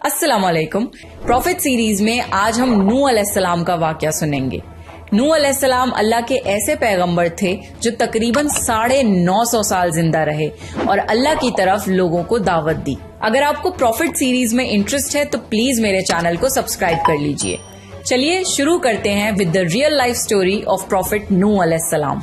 अस्सलाम वालेकुम। Profit series में आज हम नूह अलैहिस्सलाम का वाकया सुनेंगे। नूह अलैहिस्सलाम अल्लाह के ऐसे पैगंबर थे जो तकरीबन 950 साल जिंदा रहे और अल्लाह की तरफ लोगों को दावत दी। अगर आपको प्रॉफिट सीरीज में इंटरेस्ट है तो प्लीज मेरे चैनल को सब्सक्राइब कर लीजिए। चलिए शुरू करते हैं with the real life story of prophet Nuh अलैहिस्सलाम।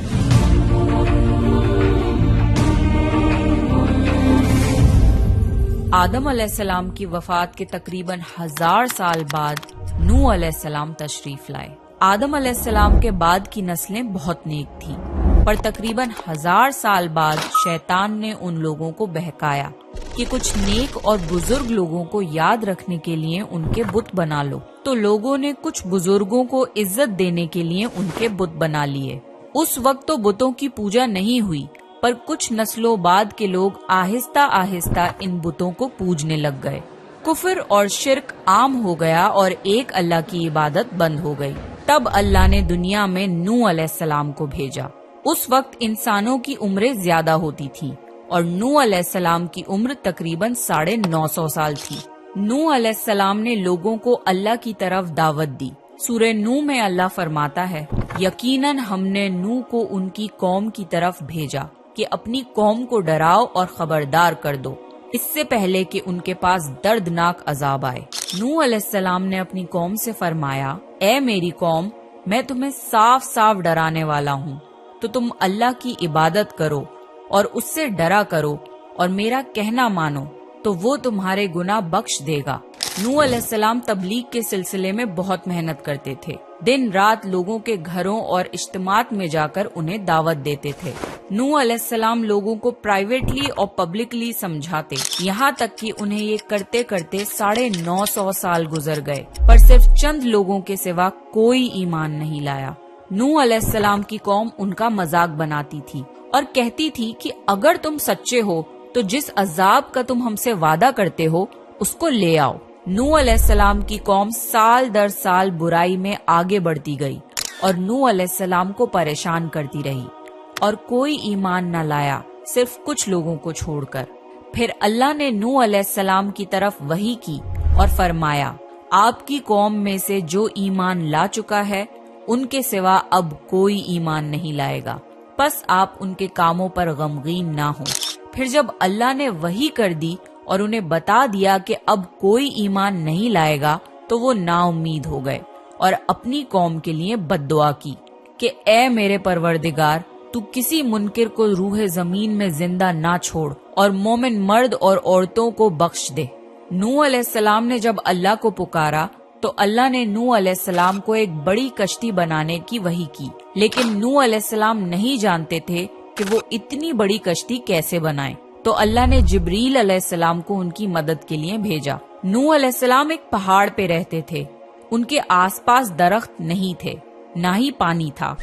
आदम अलैहिस्सलाम की वफात के तकरीबन 1000 साल बाद नूह अलैहिस्सलाम तशरीफ लाए। आदम अलैहिस्सलाम के बाद की नस्लें बहुत नेक थीं, पर तकरीबन 1000 साल बाद शैतान ने उन लोगों को बहकाया कि कुछ नेक और बुजुर्ग लोगों को याद रखने के लिए उनके बुत बना लो। तो लोगों ने कुछ बुजुर्गों को इज्जत देने के लिए उनके बुत बना लिए। उस वक्त तो बुतों की पूजा नहीं हुई, पर कुछ नस्लों बाद के लोग आहिस्ता आहिस्ता इन बुतों को पूजने लग गए। कुफर और शिर्क आम हो गया और एक अल्लाह की इबादत बंद हो गई। तब अल्लाह ने दुनिया में नूह अलैहिस्सलाम को भेजा। उस वक्त इंसानों की उम्रें ज्यादा होती थीं और नूह अलैहिस्सलाम की उम्र तकरीबन 950 साल थी। नूह अलैहिस्सलाम ने लोगों को अल्लाह की तरफ दावत दी। सूरह नूह में अल्लाह फरमाता है, यकीनन हमने नूह को उनकी कौम की तरफ भेजा कि अपनी कौम को डराओ और खबरदार कर दो, इससे पहले कि उनके पास दर्दनाक अजाब आए। नूह अलैहिस्सलाम ने अपनी कौम से फरमाया, ए मेरी कौम, मैं तुम्हें साफ साफ डराने वाला हूँ, तो तुम अल्लाह की इबादत करो और उससे डरा करो और मेरा कहना मानो, तो वो तुम्हारे गुनाह बख्श देगा। नूह अलैहिस्सलाम तबलीग के सिलसिले में बहुत मेहनत करते थे। दिन रात लोगों के घरों और इज्तिमात में जाकर उन्हें दावत देते थे। नूह अलैहिस्सलाम लोगों को प्राइवेटली और पब्लिकली समझाते, यहाँ तक कि उन्हें ये करते करते 950 साल गुजर गए, पर सिर्फ चंद लोगों के सिवा कोई ईमान नहीं लाया। नूह अलैहिस्सलाम की कौम उनका मजाक बनाती थी और कहती थी कि अगर तुम सच्चे हो तो जिस अजाब का तुम हमसे वादा करते हो उसको ले आओ। नूह अलैहिस्सलाम की कौम साल दर साल बुराई में आगे बढ़ती गई और नूह अलैहिस्सलाम को परेशान करती रही और कोई ईमान न लाया, सिर्फ कुछ लोगों को छोड़कर। फिर अल्लाह ने नूह अलैहिस्सलाम की तरफ वही की और फरमाया, आपकी कौम में से जो ईमान ला चुका है उनके सिवा अब कोई ईमान नहीं लाएगा, बस आप उनके कामों पर गमगीन ना हो। फिर जब अल्लाह ने वही कर दी और उन्हें बता दिया कि अब कोई ईमान नहीं लाएगा, तो वो नाउम्मीद हो गए और अपनी कौम के लिए बद्दुआ की कि ए मेरे परवरदिगार, तू किसी मुनकिर को रूह जमीन में जिंदा ना छोड़ और मोमिन मर्द और औरतों को बख्श दे। नूह अलैहिस्सलाम ने जब अल्लाह को पुकारा तो अल्लाह ने नूह अलैहिस्सलाम को एक बड़ी कश्ती बनाने की वही की, लेकिन नूह अलैहिस्सलाम नहीं जानते थे कि वो इतनी बड़ी कश्ती कैसे बनाएं। तो अल्लाह ने जिब्रील अलैहिस्सलाम को उनकी मदद के लिए भेजा। नूह अलैहिस्सलाम एक पहाड़ पे रहते थे। उनके आसपास दरख्त नहीं थे, ना ही पानी था।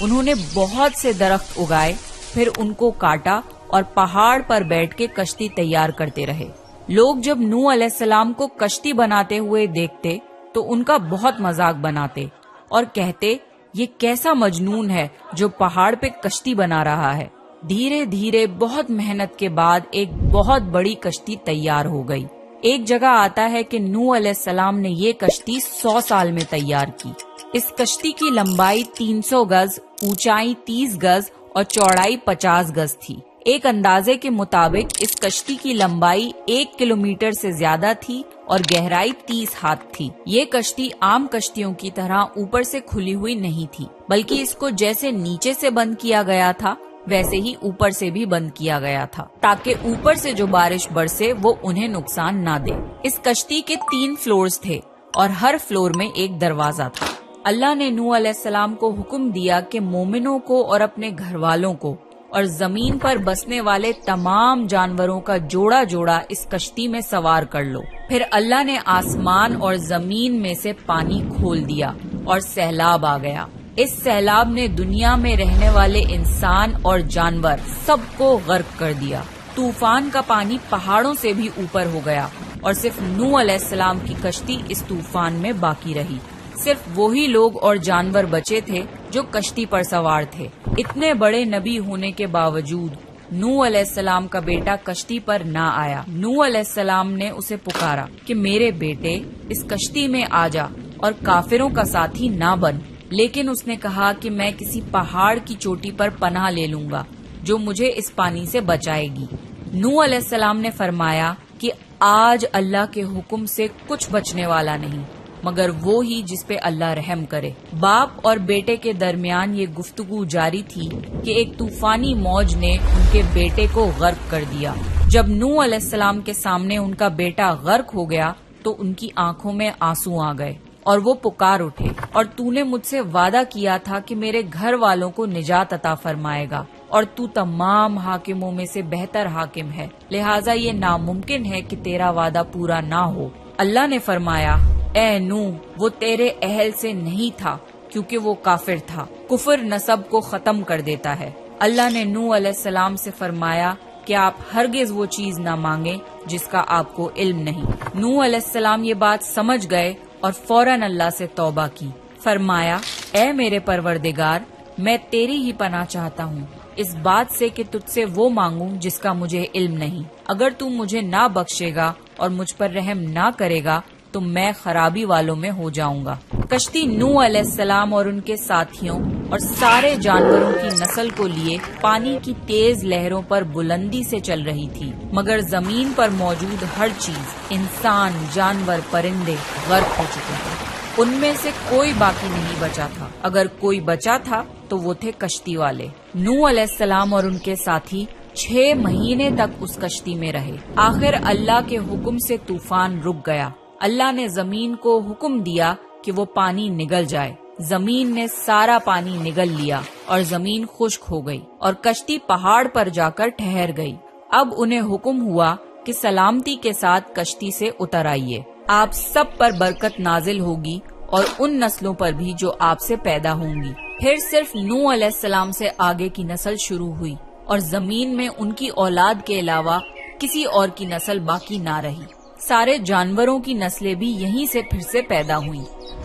उन्होंने बहुत से दरख्त उगाए, फिर उनको काटा और पहाड़ पर बैठ के कश्ती तैयार करते रहे। लोग जब नूह अलैहिस्सलाम को कश्ती बनाते हुए देखते तो उनका बहुत मजाक बनाते और कहते, ये कैसा मजनून है जो पहाड़ पे कश्ती बना रहा है। धीरे धीरे बहुत मेहनत के बाद एक बहुत बड़ी कश्ती तैयार हो गई। एक जगह आता है कि नूह अलैहिस्सलाम ने ये कश्ती 100 साल में तैयार की। इस कश्ती की लंबाई 300 गज, ऊंचाई 30 गज और चौड़ाई 50 गज थी। एक अंदाजे के मुताबिक इस कश्ती की लंबाई 1 किलोमीटर से ज्यादा थी और गहराई 30 हाथ थी। ये कश्ती आम कश्तियों की तरह ऊपर से खुली हुई नहीं थी, बल्कि इसको जैसे नीचे से बंद किया गया था वैसे ही ऊपर से भी बंद किया गया था, ताकि ऊपर से जो बारिश बरसे वो उन्हें नुकसान ना दे। इस कश्ती के 3 फ्लोर्स थे और हर फ्लोर में एक दरवाजा था। अल्लाह ने नूह अलैहिस्सलाम को हुक्म दिया कि मोमिनों को और अपने घर वालों को और जमीन पर बसने वाले तमाम जानवरों का जोड़ा जोड़ा इस कश्ती में सवार कर लो। फिर अल्लाह ने आसमान और जमीन में से पानी खोल दिया और सैलाब आ गया। इस सैलाब ने दुनिया में रहने वाले इंसान और जानवर सबको गर्क कर दिया। तूफान का पानी पहाड़ों से भी ऊपर हो गया और सिर्फ नूह अलैहिस्सलाम की कश्ती इस तूफान में बाकी रही। सिर्फ वही लोग और जानवर बचे थे जो कश्ती पर सवार थे। इतने बड़े नबी होने के बावजूद नूह अलैहिस्सलाम का बेटा कश्ती पर ना आया। नूह अलैहिस्सलाम ने उसे पुकारा कि मेरे बेटे इस कश्ती में आ जा और काफिरों का साथी ना बन, लेकिन उसने कहा कि मैं किसी पहाड़ की चोटी पर पनाह ले लूंगा जो मुझे इस पानी से बचाएगी। नूह अलैहिस्सलाम ने फरमाया कि आज अल्लाह के हुक्म से कुछ बचने वाला नहीं मगर वो ही जिस पे अल्लाह रहम करे। बाप और बेटे के दरमियान ये गुफ्तगू जारी थी कि एक तूफानी मौज ने उनके बेटे को गर्क कर दिया। जब नूह अलैहिस्सलाम के सामने उनका बेटा गर्क हो गया तो उनकी आंखों में आंसू आ गए और वो पुकार उठे, और तूने मुझसे वादा किया था कि मेरे घर वालों को निजात अता फरमाएगा और तू तमाम हाकिमों में से बेहतर हाकिम है, लिहाजा ये नामुमकिन है कि तेरा वादा पूरा ना हो। अल्लाह ने फरमाया, ए नूह, वो तेरे अहल से नहीं था क्योंकि वो काफिर था। कुफर नसब को खत्म कर देता है। अल्लाह ने नूह अलैहिस्सलाम से फरमाया कि आप हरगिज वो चीज न मांगे जिसका आपको इल्म नहीं। नूह अलैहिस्सलाम ये बात समझ गए और फौरन अल्लाह से तौबा की। फरमाया, ए मेरे परवरदिगार, मैं तेरी ही पनाह चाहता हूँ इस बात से कि तुझसे वो मांगूं जिसका मुझे इल्म नहीं। अगर तू मुझे ना बख्शेगा और मुझ पर रहम ना करेगा तो मैं खराबी वालों में हो जाऊंगा। कश्ती नूह अलैहिस्सलाम और उनके साथियों और सारे जानवरों की नस्ल को लिए पानी की तेज लहरों पर बुलंदी से चल रही थी, मगर जमीन पर मौजूद हर चीज, इंसान, जानवर, परिंदे गर्क हो चुके थे। उनमें से कोई बाकी नहीं बचा था। अगर कोई बचा था तो वो थे कश्ती वाले। नूह अलैहिस्सलाम और उनके साथी 6 महीने तक उस कश्ती में रहे। आखिर अल्लाह के हुक्म से तूफान रुक गया। अल्लाह ने जमीन को हुक्म दिया कि वो पानी निगल जाए। जमीन ने सारा पानी निगल लिया और जमीन खुश्क हो गई और कश्ती पहाड़ पर जाकर ठहर गई। अब उन्हें हुक्म हुआ कि सलामती के साथ कश्ती से उतर आइए। आप सब पर बरकत नाजिल होगी और उन नस्लों पर भी जो आपसे पैदा होंगी। फिर सिर्फ नूह अलैहिस्सलाम से आगे की नस्ल शुरू हुई और जमीन में उनकी औलाद के अलावा किसी और की नस्ल बाकी ना रही। सारे जानवरों की नस्लें भी यहीं से फिर से पैदा हुई।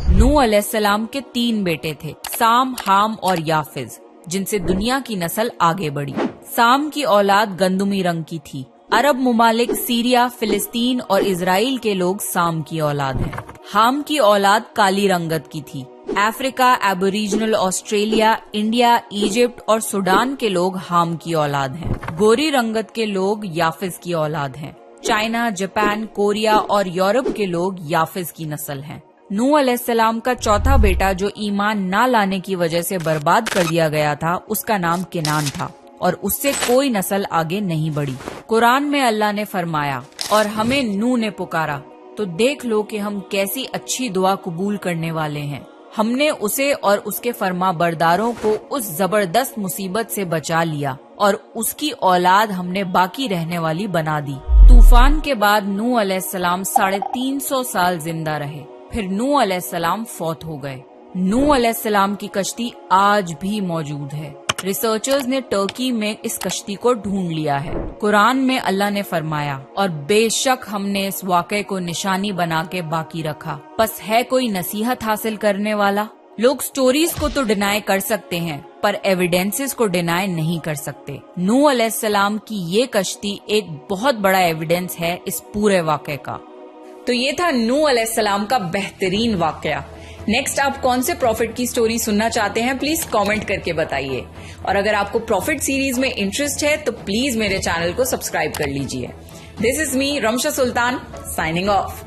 नूह अलैहिस्सलाम के 3 बेटे थे, साम, हाम और याफिज, जिनसे दुनिया की नस्ल आगे बढ़ी। साम की औलाद गंदुमी रंग की थी। अरब मुमालिक, सीरिया, फिलिस्तीन और इजराइल के लोग साम की औलाद हैं। हाम की औलाद काली रंगत की थी। Africa, aboriginal Australia, India, Egypt और सूडान के लोग हाम की औलाद हैं। गोरी रंगत के लोग याफिज की औलाद हैं। चाइना, जापान, कोरिया और यूरोप के लोग याफिज की नस्ल हैं। नूह अलैहिस्सलाम का चौथा बेटा जो ईमान ना लाने की वजह से बर्बाद कर दिया गया था, उसका नाम किनान था और उससे कोई नस्ल आगे नहीं बढ़ी। कुरान में अल्लाह ने फरमाया, और हमें नूह ने पुकारा तो देख लो कि हम कैसी अच्छी दुआ कबूल करने वाले हैं। हमने उसे और उसके फरमा बरदारों को उस जबरदस्त मुसीबत से बचा लिया और उसकी औलाद हमने बाकी रहने वाली बना दी। तूफान के बाद नूह अलैहिस्सलाम 350 साल जिंदा रहे। फिर नूह अलैहिस्सलाम फौत हो गए। नूह अलैहिस्सलाम की कश्ती आज भी मौजूद है। रिसर्चर्स ने टर्की में इस कश्ती को ढूंढ लिया है। कुरान में अल्लाह ने फरमाया, और बेशक हमने इस वाक़े को निशानी बना के बाकी रखा। बस है कोई नसीहत हासिल करने वाला? लोग स्टोरीज को तो डिनाई कर सकते हैं पर एविडेंसेस को डिनाई नहीं कर सकते। नूह अलैहिस्सलाम की ये कश्ती एक बहुत बड़ा एविडेंस है इस पूरे वाक़े का। तो ये था नूह अलैहिस्सलाम का बेहतरीन वाक़या। नेक्स्ट आप कौन से प्रॉफिट की स्टोरी सुनना चाहते हैं, प्लीज कमेंट करके बताइए। और अगर आपको प्रॉफिट सीरीज में इंटरेस्ट है तो प्लीज मेरे चैनल को सब्सक्राइब कर लीजिए। This is me Ramsha Sultan signing off.